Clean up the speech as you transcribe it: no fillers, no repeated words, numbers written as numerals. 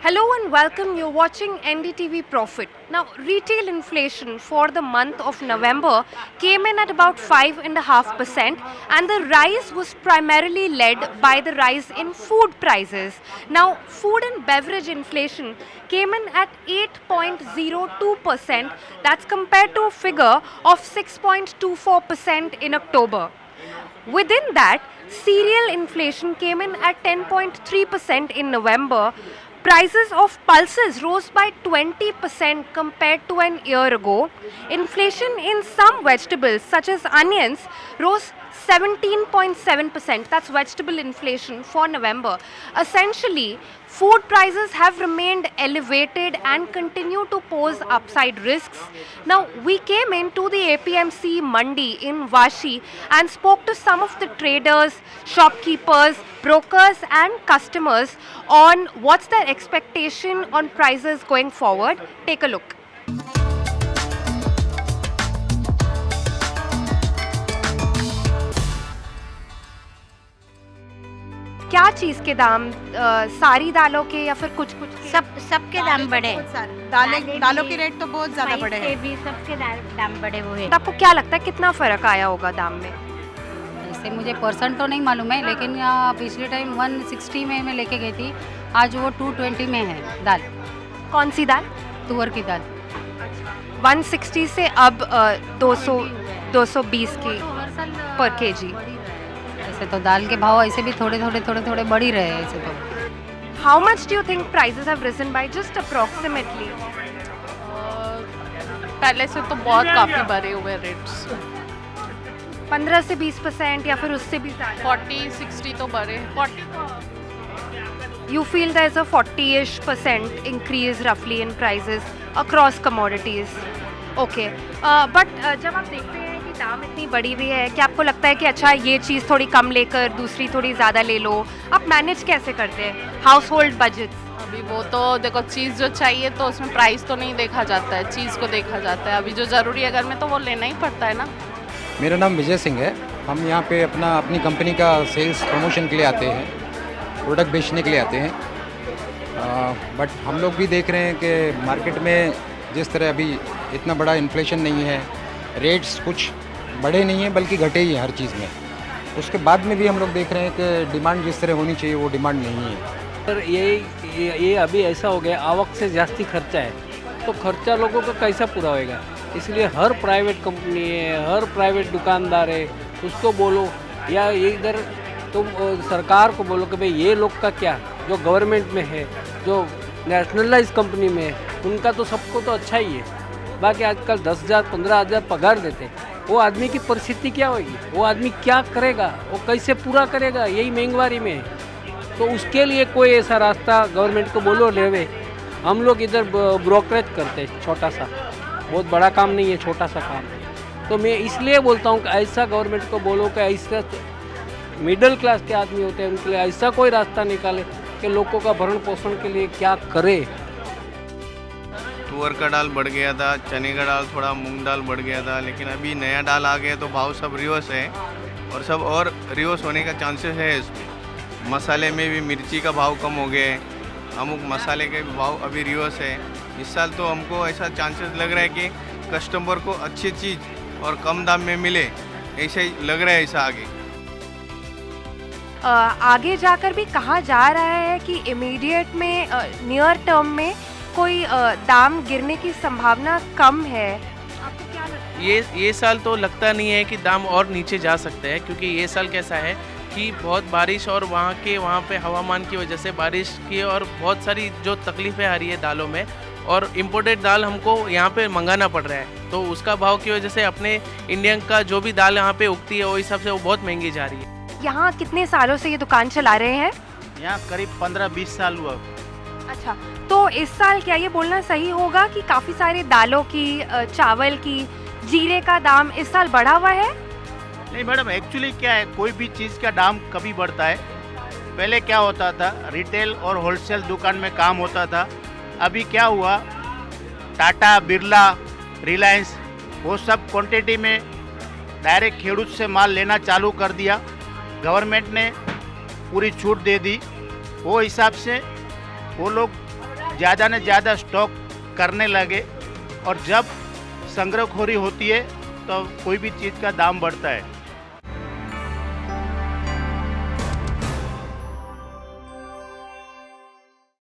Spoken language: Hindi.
Hello and welcome. You're watching NDTV Profit. Now, retail inflation for the month of November came in at about 5.5%, and the rise was primarily led by the rise in food prices. Now, food and beverage inflation came in at 8.02%. That's compared to a figure of 6.24% in October. Within that, cereal inflation came in at 10.3% in November. Prices of pulses rose by 20% compared to an year ago. Inflation in some vegetables, such as onions, rose 17.7%. That's vegetable inflation for November. Essentially, food prices have remained elevated and continue to pose upside risks. Now, we came into the APMC Mandi in Vashi and spoke to some of the traders, shopkeepers, brokers and customers on what's their expectation on prices going forward. Take a look. क्या चीज़ के दाम सारी दालों के या फिर कुछ कुछ सबके दाम बढ़े। दालों के रेट तो बहुत ज्यादा बढ़े हैं। भी सबके दाम बढ़े हुए हैं। तो आपको क्या लगता है कितना फर्क आया होगा दाम में? ऐसे मुझे परसेंट तो नहीं मालूम है, लेकिन पिछले टाइम 160 में मैं लेके गई थी, आज वो 220 में है दाल। कौन सी दाल? तुअर की दाल। 160 से अब 220 की पर केजी। ऐसे तो दाल के भाव ऐसे भी थोड़े बढ़ ही रहे हैं ऐसे तो। How much do you think prices have risen by, just approximately? पहले से तो बहुत काफी बढ़े हुए रेट्स। 15 से 20% या फिर उससे भी ज़्यादा? 40-60 तो बढ़े। 40 You feel there's a 40-ish% increase roughly in prices across commodities. Okay. But जब आप देखते हैं कि दाम इतनी बढ़ी हुई है, क्या आपको लगता है कि अच्छा ये चीज़ थोड़ी कम लेकर दूसरी थोड़ी ज़्यादा ले लो? आप मैनेज कैसे करते हैं हाउस होल्ड बजट? अभी वो तो देखो, चीज़ जो चाहिए तो उसमें प्राइस तो नहीं देखा जाता है, चीज़ को देखा जाता है। अभी जो ज़रूरी है घर में तो वो लेना ही पड़ता है ना। मेरा नाम विजय सिंह है। हम यहाँ पे अपनी कंपनी का सेल्स प्रमोशन के लिए आते हैं, प्रोडक्ट बेचने के लिए आते हैं। बट हम लोग भी देख रहे हैं कि मार्केट में जिस तरह अभी इतना बड़ा इन्फ्लेशन नहीं है, रेट्स कुछ बढ़े नहीं हैं बल्कि घटे ही हैं हर चीज़ में। उसके बाद में भी हम लोग देख रहे हैं कि डिमांड जिस तरह होनी चाहिए वो डिमांड नहीं है। सर ये अभी ऐसा हो गया, आवक से जास्ती खर्चा है, तो खर्चा लोगों का कैसा पूरा होएगा? इसलिए हर प्राइवेट कंपनी है, हर प्राइवेट दुकानदार है, उसको बोलो या इधर तुम सरकार को बोलो कि भाई ये लोग का क्या, जो गवर्नमेंट में है, जो नेशनलाइज कंपनी में है, उनका तो सबको तो अच्छा ही है। बाकी आजकल 10,000 15,000 पगार देते, वो आदमी की परिस्थिति क्या होगी? वो आदमी क्या करेगा? वो कैसे पूरा करेगा? यही महंगाई में है। तो उसके लिए कोई ऐसा रास्ता गवर्नमेंट को बोलो लेवे। हम लोग इधर ब्रोकरेज करते हैं, छोटा सा, बहुत बड़ा काम नहीं है, छोटा सा काम है। तो मैं इसलिए बोलता हूँ कि ऐसा गवर्नमेंट को बोलो कि ऐसा मिडिल क्लास के आदमी होते हैं उनके लिए ऐसा कोई रास्ता निकाले कि लोगों का भरण पोषण के लिए क्या करे। तुअर का दाल बढ़ गया था, चने का दाल, थोड़ा मूंग दाल बढ़ गया था, लेकिन अभी नया दाल आ गया तो भाव सब रिवर्स है और सब और रिवर्स होने का चांसेस है इसमें। मसाले में भी मिर्ची का भाव कम हो गया है, अमुक मसाले के भाव अभी रिवर्स है। इस साल तो हमको ऐसा चांसेस लग रहा है कि कस्टमर को अच्छी चीज़ और कम दाम में मिले, ऐसे ही लग रहा है ऐसा आगे। आगे जाकर भी कहा जा रहा है कि इमीडिएट में नियर टर्म में कोई दाम गिरने की संभावना कम है। आपको क्या लगता है? ये साल तो लगता नहीं है कि दाम और नीचे जा सकते हैं, क्योंकि ये साल कैसा है कि बहुत बारिश और वहाँ पे हवामान की वजह से बारिश की और बहुत सारी जो तकलीफ़ें आ रही है दालों में, और इम्पोर्टेड दाल हमको यहाँ पे मंगाना पड़ रहा है, तो उसका भाव की वजह से अपने इंडियन का जो भी दाल यहाँ पे उगती है वो हिसाब से वो बहुत महंगी जा रही है। यहाँ कितने सालों से ये दुकान चला रहे हैं? यहाँ करीब 15-20 साल हुआ। अच्छा, तो इस साल क्या ये बोलना सही होगा कि काफ़ी सारे दालों की, चावल की, जीरे का दाम इस साल बढ़ा हुआ है? नहीं मैडम, एक्चुअली क्या है, कोई भी चीज़ का दाम कभी बढ़ता है। पहले क्या होता था, रिटेल और होलसेल दुकान में काम होता था। अभी क्या हुआ, टाटा, बिरला, रिलायंस, वो सब क्वांटिटी में डायरेक्ट खेडूत से माल लेना चालू कर दिया। गवर्नमेंट ने पूरी छूट दे दी, वो हिसाब से वो लोग ज़्यादा ने ज़्यादा स्टॉक करने लगे और जब संग्रहखोरी होती है तो कोई भी चीज़ का दाम बढ़ता है।